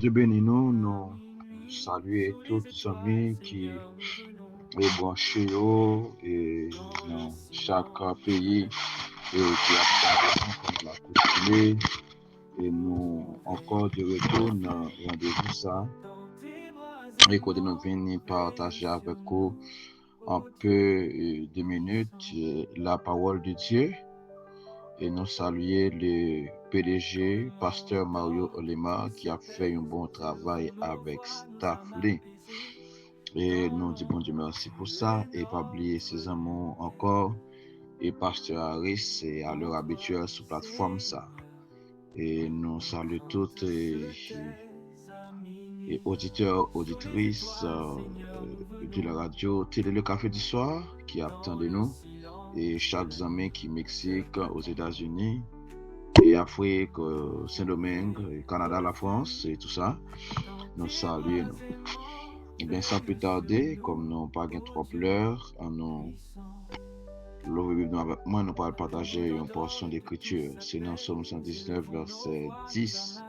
Dieu bénit nous saluons tous les amis qui est branché et dans chaque pays et qui a parlé comme la coutume et nous encore de retour dans rendez-vous ça et quand nous venons partager avec vous un peu de minutes la parole de Dieu. Et nous saluer le PDG, Pasteur Mario Olema, qui a fait un bon travail avec Staffley. Et nous disons bon Dieu merci pour ça. Et pas oublier ses amours encore. Et Pasteur Harris, et à l'heure habituelle sur plateforme ça. Et nous saluons toutes et auditeurs, auditrices de la radio Télé Le Café du Soir qui attendent nous. Et chaque ami qui Mexique, aux États-Unis, et Afrique, Saint-Domingue, Canada, la France, et tout ça, nous saluons. Et bien, sans plus tarder, comme nous n'avons pas trop l'heure, nous avec moi, nous allons partager une portion d'écriture. C'est dans Somme 119, verset 10.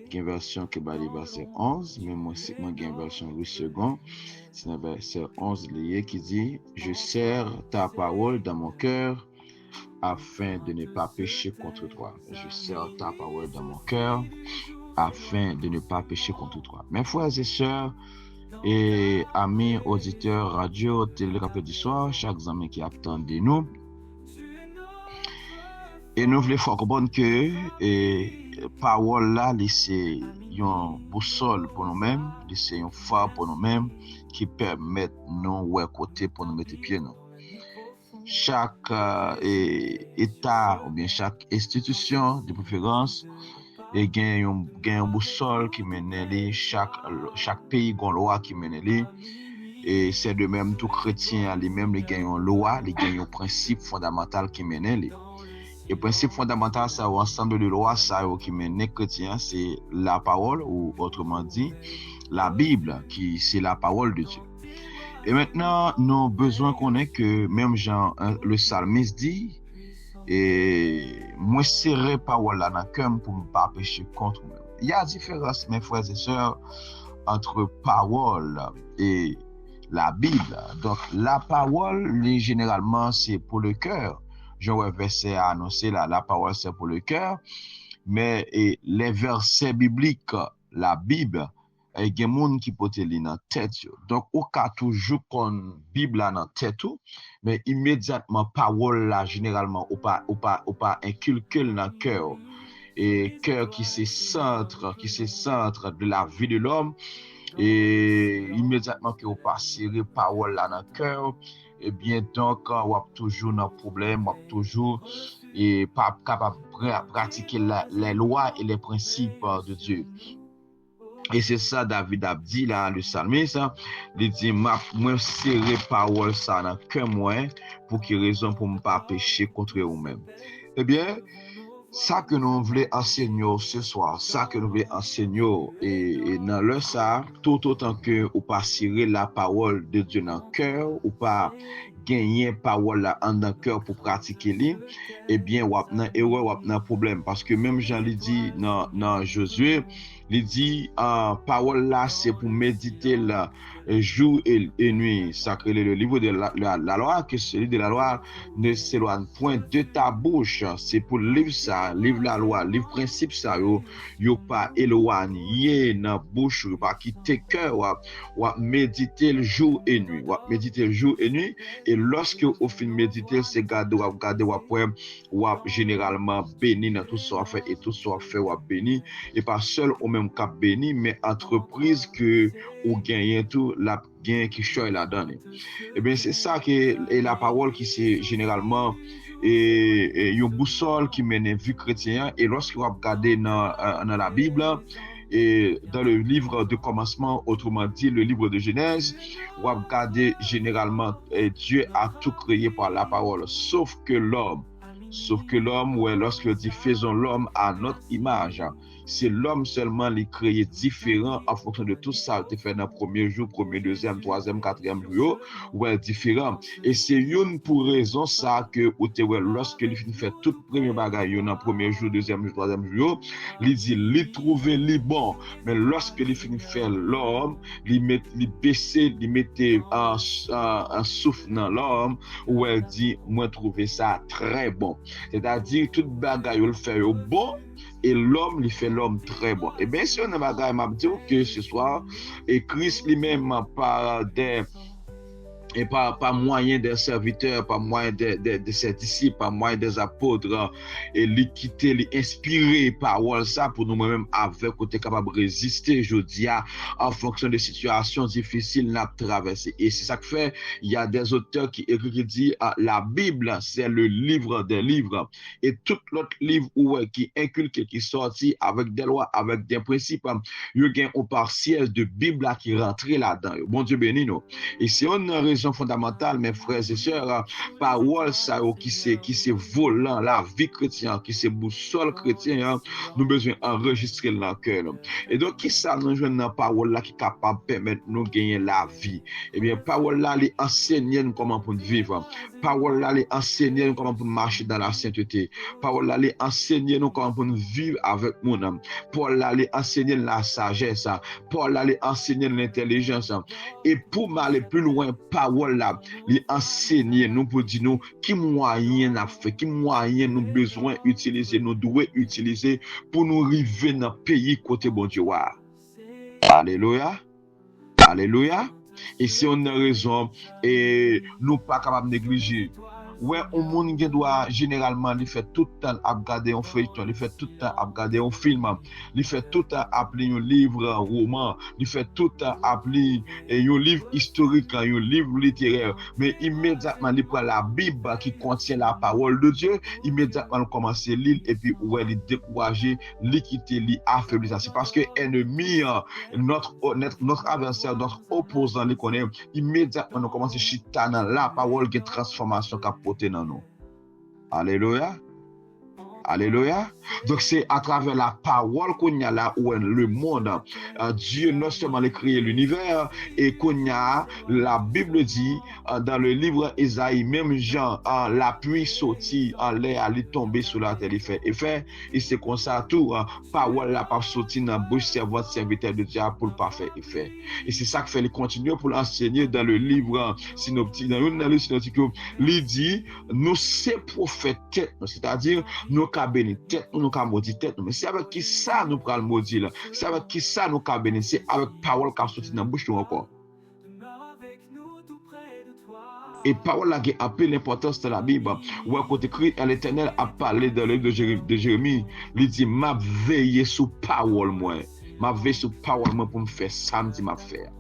Il y a une version qui est verset 11, mais moi, j'ai une version Louis II. C'est le verset 11 lié qui dit « Je serre ta parole dans mon cœur afin de ne pas pécher contre toi. » Je serre ta parole dans mon cœur afin de ne pas pécher contre toi. Mes frères et sœurs et amis auditeurs radio Télé Café du Soir, chaque ami qui attend de nous, et nous voulons faire comprendre que parole là, c'est une boussole pour nous-mêmes, c'est un phare pour nous-mêmes qui permet nous ouais côté pour nous mettre pieds nous. Chaque État ou bien chaque institution de préférence et gagne un boussole qui mène les chaque pays a une loi qui mène les et c'est de même tout chrétien lui-même les gagne une loi, les gagne un principe fondamental qui mène les. Et le principe fondamental, c'est l'ensemble de lois qui mène les chrétiens, c'est la parole, ou autrement dit, la Bible, qui c'est la parole de Dieu. Et maintenant, nous avons besoin qu'on ait que, même Jean, le psalmiste dit, et moi, serrer parole là dans le cœur pour ne pas pécher contre moi. Il y a différence, mes frères et sœurs, entre parole et la Bible. Donc, la parole, généralement, c'est pour le cœur. Jean verset a annoncé la parole c'est pour le cœur, mais les versets bibliques, la Bible, il y a des gens qui peuvent lire dans la tête. Donc, au cas toujours qu'on Bible dans la tête, mais immédiatement, parole là, généralement, ou pas inculquer dans le cœur. Et cœur qui c'est centre de la vie de l'homme. Et immédiatement que vous passez parole là dans le cœur, et bien donc on a toujours un problème, on a toujours pas capable de pratiquer les lois et les principes de Dieu. Et c'est ça David a dit là, le psalmiste, il dit moi serrer parole ça dans cœur moi pour qu'il raison pour ne pas pécher contre vous-même. Eh bien, ça que nous voulons enseigner ce soir, ça que nous voulons enseigner et dans le ça, tout autant que ou pas serrer la parole de Dieu dans le cœur ou pas gagner parole là en dans le cœur pour pratiquer li, eh bien ou nan erreur ou nan problème parce que même Jean lui dit dans Josué, il dit parole là c'est pour méditer là jour et nuit. Sacré le livre de la loi, que celui de la loi ne s'éloigne point de ta bouche. C'est pour livre ça, livre la loi, livre principe ça, yo pas éloigné dans bouche, yo pas quitter cœur, ou méditer le jour et nuit, ou méditer le jour et nuit. Et lorsque au fin méditer, c'est garder ou généralement béni dans tout ça fait et tout ça fait ou béni et pas seul au même cap béni, mais entreprise que ou gagner tout la gain qui choy la donne. Et bien c'est ça que est la parole qui c'est généralement et une boussole qui mène vie chrétien. Et lorsque vous regardez dans la Bible et dans le livre de commencement, autrement dit le livre de Genèse, vous regardez généralement Dieu a tout créé par la parole, sauf que l'homme, ouais, lorsque dit faisons l'homme à notre image, c'est l'homme seulement les créé différent en fonction de tout ça tu fait dans premier jour, premier, deuxième, troisième, quatrième jour, ouais différent. Et c'est une pour raison ça que ou te ouais lorsque il finit fait tout premier bagage dans premier jour, deuxième jour, troisième jour, il dit il trouver les bon, mais lorsque il finit faire l'homme, il baisser, il mettait un souffle dans l'homme où elle dit moi trouver ça très bon. C'est-à-dire toute bagage il fait au bon et l'homme lui fait l'homme très bon. Et bien sûr, on m'a dit que ce soir, et Christ lui-même par des et par moyen des serviteurs, par moyen de ses disciples, par moyen des apôtres, et lui quitter, lui inspirer parole ça pour nous-mêmes avec côté capable de résister, je dis, en fonction des situations difficiles à traverser. Et c'est ça que fait, il y a des auteurs qui écrivent, qui disent, la Bible, c'est le livre des livres. Et tout l'autre livre qui inculque, qui sortit avec des lois, avec des principes, il y a un partiel de Bible qui rentre là-dedans. Bon Dieu béni nous. Et c'est une raison fondamentale, mes frères et sœurs, parole ça qui c'est volant la vie chrétienne, qui c'est boussole chrétien, nous besoin enregistrer dans le cœur. Et donc qui ça nous joindre dans parole là qui est capable de permettre nous gagner la vie. Eh bien parole là les enseigner nous comment pour vivre. Parole là les enseigner nous comment pour marcher dans la sainteté. Parole là les enseigner nous comment pour vivre avec mon âme. Parole là les enseigner la sagesse. Parole là les enseigner l'intelligence. Et pour m'aller plus loin, parole là, les enseigner nous pour dire nous qui moyen n'a fait, qui moyen nous besoin utiliser, nous devons utiliser pour nous arriver dans le pays côté bon Dieu. Alléluia. Alléluia. Et si on a raison, et nous pas capable de négliger. Ouais, on monde qui doit généralement il fait tout le temps à regarder un feuilleton, il fait tout le temps à regarder un film, il fait tout le temps à lire un livre, un roman, il fait tout le temps à lire un livre historique, un livre littéraire, mais immédiatement il prend la Bible qui contient la parole de Dieu, immédiatement il commence à lire et puis ouais, il décourager, il quitter, il affaiblir. C'est parce que l'ennemi, notre adversaire, notre opposant, il connaît, immédiatement nous commence à chiter dans la parole qui est transformation capable dans nous. Alléluia. Alléluia. Donc c'est à travers la parole qu'on y a là où le monde, Dieu non seulement a créé l'univers et qu'on y a, la Bible dit dans le livre Isaïe, même Jean, la pluie sortit en l'air, elle est tombée sur la terre, il fait effet, et c'est comme ça tout, parole la pas sorti dans la bouche servante serviteur de Dieu pour le pas faire effet. Et c'est ça que fait, il continue pour l'enseigner dans le livre synoptique, dans le livre synoptique, il dit, nous c'est prophètes, c'est-à-dire, nous ka béni tête nous ka maudit tête mais c'est avec qui ça nous pral maudit là, c'est avec qui ça nous ka béni, c'est avec parole qui sorti dans bouche nous encore. Et parole là qui appelle l'importance de la Bible. Où à côté écrit l'Éternel a parlé dans le livre de Jérémie, il dit m'a veillé sous parole moi, m'a veillé sous parole moi pour me faire ça me dit m'a faire.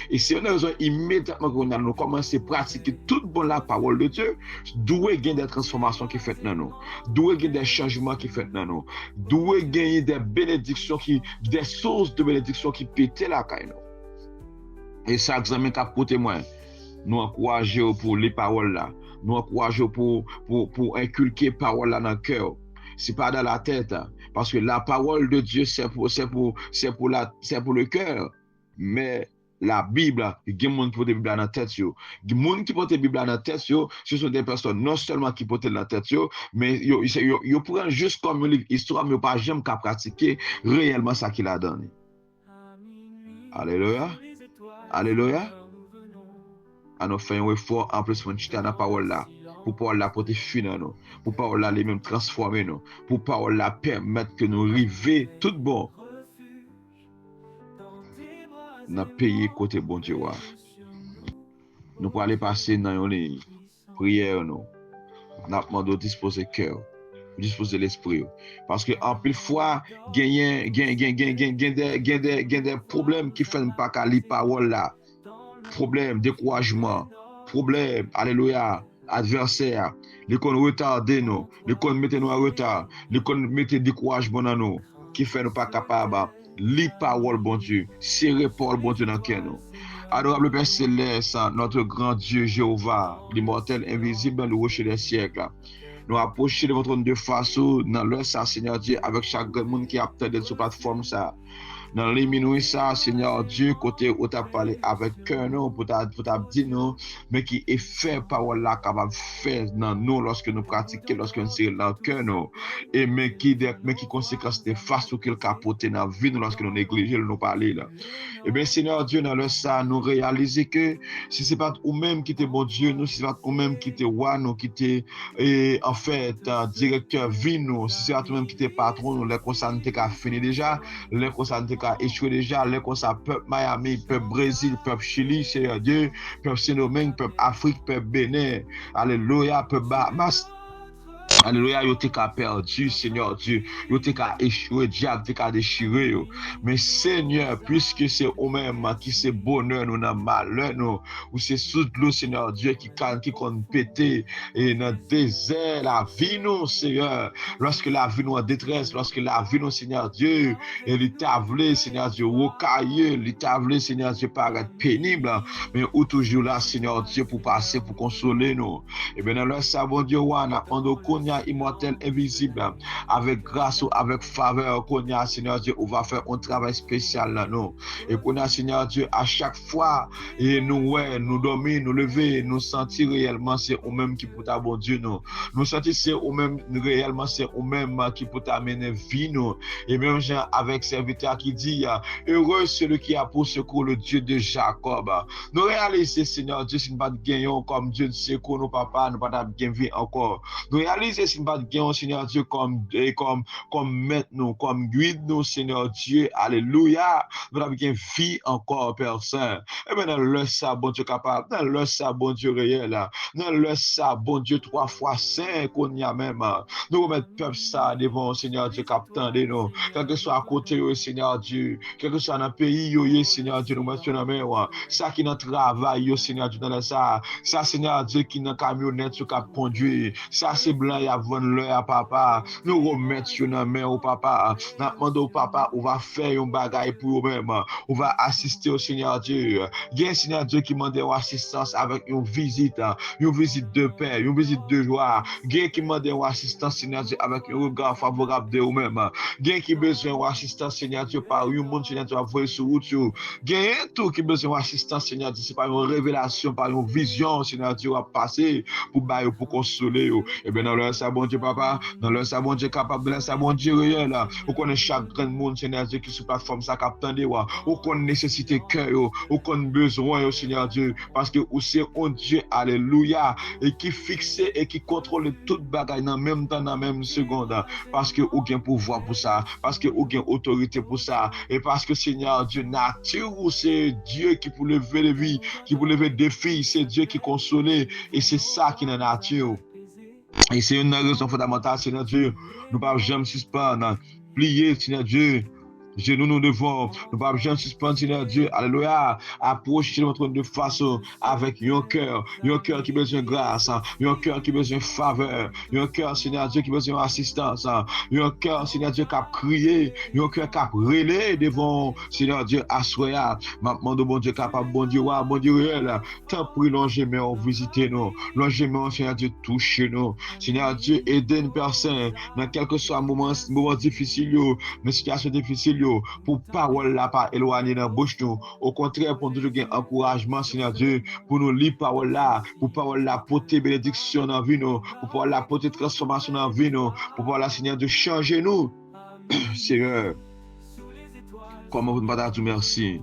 Et si on a besoin immédiatement qu'on a nous commencer à pratiquer toute bonne la parole de Dieu, doit gagner des transformations qui fait dans nous, doit gagner des changements qui fait dans nous, doit gagner des bénédictions des sources de bénédictions qui pétaient la caille nous. Et ça examen qu'a côté moi, nous encourager pour les paroles là, nous encourager pour inculquer parole là dans le cœur. C'est pas dans la tête, parce que la parole de Dieu c'est pour le cœur, mais la Bible, il y a des gens qui portent la Bible dans la tête. Les gens qui portent la Bible dans la tête, ce sont des personnes non seulement qui portent la tête, mais ils prennent juste comme un livre histoire, mais pas jamais qu'à pratiquer réellement ça qu'il a donné. Alléluia. Alléluia. À nous faire un effort en plus pour chiter dans la parole là, pour parole là porter fin dans nous, pour parole là les mêmes transformer nous, pour parole là permettre que nous arrivions tout bon. Dans le pays côté bon Dieu. Nous pour aller passer dans une prière, nous demandons de disposer le cœur, disposer l'esprit. Parce que en pile fois, il y a des problèmes qui ne font pas qu'à lire parole là. Problème, découragement, problème, alléluia, adversaire, les qu'on retarder nous, les qu'on mettent nous en retard, les qu'on mettent découragement dans nous, qui fait nous pas capable. Lis parole, bon Dieu, serrer parole, bon Dieu, dans le cœur. Adorable Père Céleste, notre grand Dieu Jéhovah, l'immortel, invisible, le rocher des siècles. nous approcher de votre trône de face dans l'heure ça, Seigneur Dieu, avec chaque monde qui a peut-être sur plateforme ça. Dans les minutes, ça, Seigneur Dieu, côté où tu as parlé avec cœur, nous, pour dire nous, mais qui est fait parole là, capable de faire dans nous lorsque nous pratiquons, lorsque nous sommes dans le cœur, nous. Et mais qui conséquences de face ou qu'il capote dans la vie, nous, lorsque nous négligeons, nous parler là. Eh bien, Seigneur Dieu, dans le ça, nous réaliser que si ce n'est pas nous-mêmes qui t'es bon Dieu, nous, si ce n'est pas nous-mêmes qui t'es roi, nous, qui t'es, en fait, directeur vie, nous, si ce n'est pas nous-mêmes qui t'es patron, nous, les causes nous t'es fini déjà, les causes nous t'es échoué déjà, les causes peuple Miami, peuple Brésil, peuple Chili, Seigneur Dieu, peuple Sénomène, peuple Afrique, peuple Bénin, alléluia, peuple Bahamas. Alléluia, yo te ka perdu, Seigneur Dieu. Yo te ka échoué, diable te ka déchiré. Yo. Mais Seigneur, puisque c'est au-même qui c'est bonheur, nous dans malheur, nous, ou c'est sous l'eau, Seigneur Dieu, qui compte péter, et dans le désert, la vie, nous, Seigneur. Lorsque la vie nous en détresse, lorsque la vie nous, Seigneur Dieu, et l'établé, Seigneur Dieu, rocailleux, l'établé, Seigneur Dieu, paraît pénible, mais ou toujours là, Seigneur Dieu, pour passer, pour consoler nous. Et bien, dans le sabon Dieu, on a immortel, invisible, avec grâce ou avec faveur, qu'on a, Seigneur Dieu, on va faire un travail spécial là, nous. Et qu'on a, Seigneur Dieu, à chaque fois, et nous, ouais, nous dormir, nous lever, nous sentir réellement, c'est eux-mêmes qui peut bon Dieu, nous. Nous sentir, c'est eux-mêmes, réellement, c'est eux-mêmes qui peut amener vie, nous. Et même, Jean, avec serviteur qui dit, heureux celui qui a pour secours le Dieu de Jacob. Nous réalisons, Seigneur Dieu, si nous ne pas gagnons comme Dieu de secours, nos papas, nous ne pas gagner encore. Nous réalisons, si nous ne pas gagnons, Seigneur Dieu, comme maître nous, comme guide nous, Seigneur Dieu, alléluia. Nous n'avons gagné vie encore, Père Saint. Et bien, dans le ça, bon Dieu capable, dans le ça, bon Dieu réel, dans le ça, bon Dieu 3 fois 5, qu'on y a même. Nous remettons peuple ça devant, Seigneur Dieu, captain de nous. Quel que soit à côté, Seigneur Dieu, quel que soit dans le pays, Seigneur Dieu, nous mettons dans la main. Ça qui est dans le travail, Seigneur Dieu, dans ça, Seigneur Dieu, qui est dans la camionnette, qui a conduit, ça c'est blanc, il y a l'heure, papa. Nous remettons dans la main au papa. Nous demandons au papa, on va faire un bagage pour eux-mêmes. On va assister au Seigneur Dieu. Il y a un Seigneur Dieu qui demande une assistance avec une visite de paix, une visite de joie. Il y a qui demande une assistance, Seigneur Dieu, avec un regard favorable de eux-mêmes. Il y a qui a besoin d'une assistance, Seigneur Dieu, par un monde, Seigneur Dieu, à voir sur route. Il y a tout qui a besoin d'une assistance, Seigneur Dieu, c'est par une révélation, par une vision, Seigneur Dieu, à passer pour consoler. Et bien, dans le sabon Dieu, papa, dans le sabon Dieu capable, dans le sabon Dieu réel, on connaît chaque grand monde, Seigneur Dieu, qui sur plateforme, ça capte de wa. On connaît nécessité cœur, on connaît besoin, Seigneur Dieu, parce que c'est un Dieu, alléluia, et qui fixe et qui contrôle toute bagaille dans même temps, dans la même seconde, parce que aucun pouvoir pour ça, parce que aucun autorité pour ça, et parce que Seigneur Dieu, nature, c'est Dieu qui peut lever les vies, qui peut lever des filles, c'est Dieu qui console, et c'est ça qui est la nature. Et c'est une raison fondamentale, Seigneur Dieu, nous ne pouvons jamais suspendre, plier, Seigneur Dieu. Genoux nous devons, nous ne pouvons jamais suspendre, Seigneur Dieu, alléluia, approcher notre trône de face avec un cœur qui a besoin de grâce, un cœur qui a besoin de faveur, un cœur, Seigneur Dieu, qui a besoin d'assistance, un cœur, Seigneur Dieu, qui a crié, un cœur qui a relé devant, Seigneur Dieu, assoya, maintenant, bon Dieu, capable, bon Dieu réel, tant pris, longez-moi, visitez-nous, longez-moi, Seigneur Dieu, touchez-nous, Seigneur Dieu, aidez-nous, Père Saint, dans quel que soit moment difficile, mais situation difficile, pour parole là pas éloigner dans bouche nous, au contraire pour nous donner encouragement, Seigneur Dieu, pour nous lire parole là, pour parole là porter bénédiction dans vie nous, pour parole là porter transformation dans vie nous, pour parole là, Seigneur Dieu, changer nous. Seigneur, comment vous ne pas dire merci?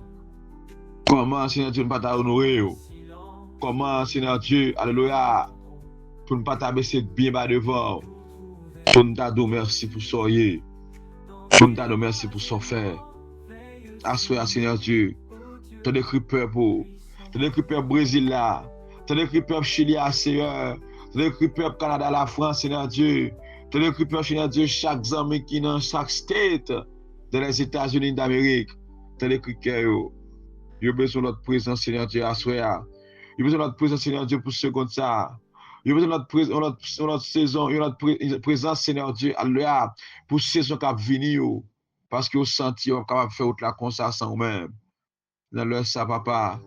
Comment, Seigneur Dieu, ne pas t'honorer? Comment, Seigneur Dieu, alléluia, pour ne pas t'abaisser bien bas devant, pour nous dire merci pour soyez. Pour nous dire merci pour son faire. Assoyez, Seigneur Dieu. T'as décrit peuple. T'as décrit peuple Brésil là. T'as décrit peuple Chili à Seigneur. T'as décrit peuple Canada, la France, Seigneur Dieu. T'as décrit peuple, Seigneur Dieu, chaque zami qui dans chaque state de les États-Unis d'Amérique. T'as décrit cœur. Il y a besoin de notre présence, Seigneur Dieu, assoyez. Il y a besoin de notre présence, Seigneur Dieu, pour seconde ça. Il y a besoin de notre saison, il y a notre présence, Seigneur Dieu, alléluia, pour saison qui a venir, parce que vous sentez, vous êtes capable de faire autre la conscience en vous-même. Dans leur ça, papa.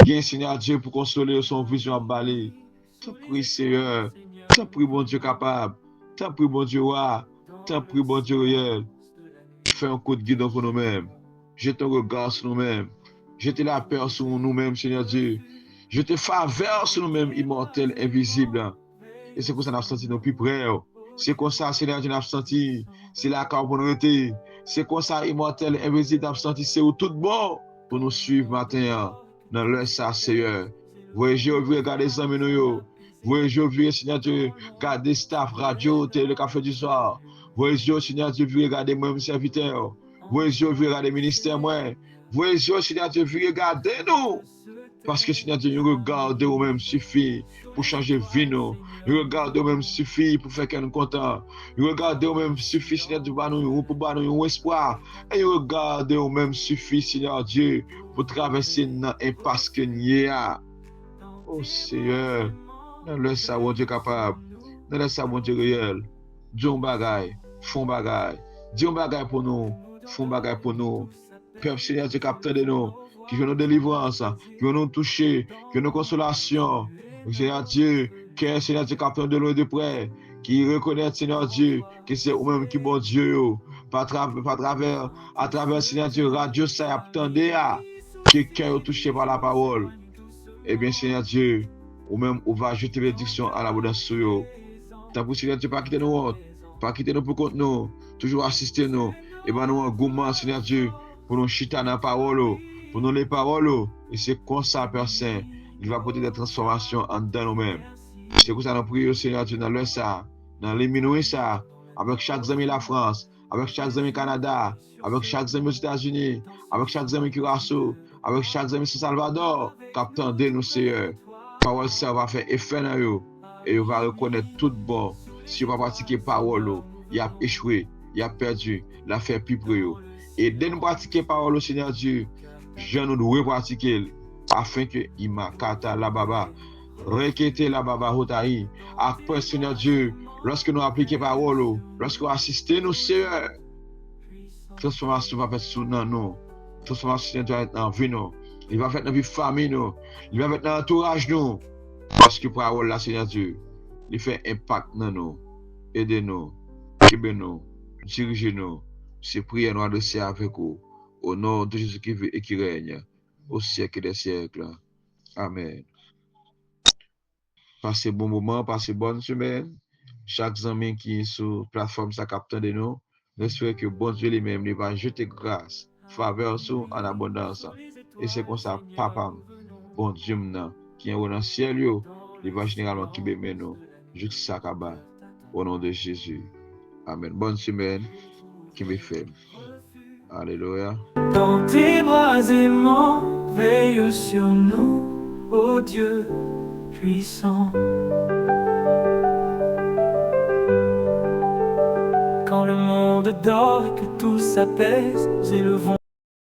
Bien, Seigneur Dieu, pour consoler son vision à balai. T'en prie, Seigneur. T'en prie, bon Dieu capable. T'en prie, bon Dieu, t'en prie, bon Dieu, réel. Fais un coup de guidon pour nous-mêmes. Jette un regard sur nous-mêmes. Jette la peur sur nous-mêmes, Seigneur Dieu. Jette faveur sur nous-mêmes, immortels, invisibles. Et c'est pour ça qu'on a senti nous plus près. C'est comme ça, Seigneur Dieu, nous avons senti. C'est la carbonité. C'est comme ça, immortel, invisible, nous avons senti. C'est tout bon pour nous suivre matin. Dans l'heure, ça, Seigneur. Voyez, j'ai oublié de regarder les amis, nous. Voyez, j'ai oublié, Seigneur Dieu, garder staff, radio, télé, le café du soir. Voyez, Seigneur Dieu, regarder moi, mes serviteurs. Voyez, regarder le ministère, moi. Voyez, Seigneur Dieu, regarder nous. Parce que Seigneur Dieu, nous regardons nous-mêmes suffit pour changer vie nous. Nous regardons nous-mêmes suffit pour faire qu'elle nous content. Nous regardons nous-mêmes suffit, Seigneur Dieu, pour nous un espoir. Et nous regardons nous-mêmes suffit, Seigneur Dieu, pour traverser l'impasse que nous avons. Oh Seigneur, nous laissons mon Dieu capable. Nous laissons mon Dieu réel. Dieu un bagaille, font bagaille. Dieu un bagaille pour nous, font bagaille pour nous. Père Seigneur Dieu, capteur de nous. Qui veut nous délivrance, qui veut nous toucher, qui veut nous consolation. Seigneur Dieu, que Seigneur Dieu, capteur de loin de près, qui reconnaît, Seigneur Dieu, que c'est vous-même qui bon Dieu, à travers, Seigneur Dieu, radio, ça attendez à, quelqu'un est touché par la parole. Eh bien, Seigneur Dieu, ou-même, on va jeter bénédiction à la bonne sur eux. Tant pour Seigneur Dieu, pas quitter nous, pas quitter nous pour compte nous, toujours assister nous, et ben nous, un gourmand, Seigneur Dieu, pour nous chiter dans la parole. Pour nous les paroles, et c'est comme ça, Père Saint, il va porter des transformations en dedans nous-mêmes. C'est pour ça que nous prions, Seigneur Dieu, dans le ça, dans les minuit ça, avec chaque ami la France, avec chaque ami Canada, avec chaque ami aux États-Unis, avec chaque ami Curaçao, avec chaque ami San Salvador, captant de nous, Seigneur. Parole ça va faire effet dans eux, et il va reconnaître tout bon. Si on va pratiquer parole, il a échoué, il a perdu, il a fait plus pour eux. Et dès nous pratiquer parole, Seigneur Dieu, je nous dois pratiquer afin que Imakata la baba, requêter la baba hotaï, après Seigneur Dieu, lorsque nous appliquons parole, lorsque nous assistons nous, Seigneur, transformation va faire sous nous, transformation va être dans la vie nous, il va faire dans la vie famille nous, il va faire dans l'entourage nous, parce que parole là, Seigneur Dieu, il fait impact dans nous, aidez-nous, guidez-nous, dirigez-nous, c'est prière nous adresser avec vous. Au nom de Jésus qui vit et qui règne au siècle des siècles. Amen. Passez bon moment, passez bonne semaine. Chaque ami qui est sur la plateforme ça capte de nous, j'espère que bon Dieu lui-même il va jeter grâce, faveur sur en abondance. Et c'est comme ça, papa, bon Dieu qui est dans le ciel, il va généralement qui bémet nous jusqu'à Sakaba. Au nom de Jésus. Amen. Bonne semaine qui me fait. Alléluia. Dans tes bras aimants, veille sur nous, ô Dieu puissant. Quand le monde dort et que tout s'apaise, nous élevons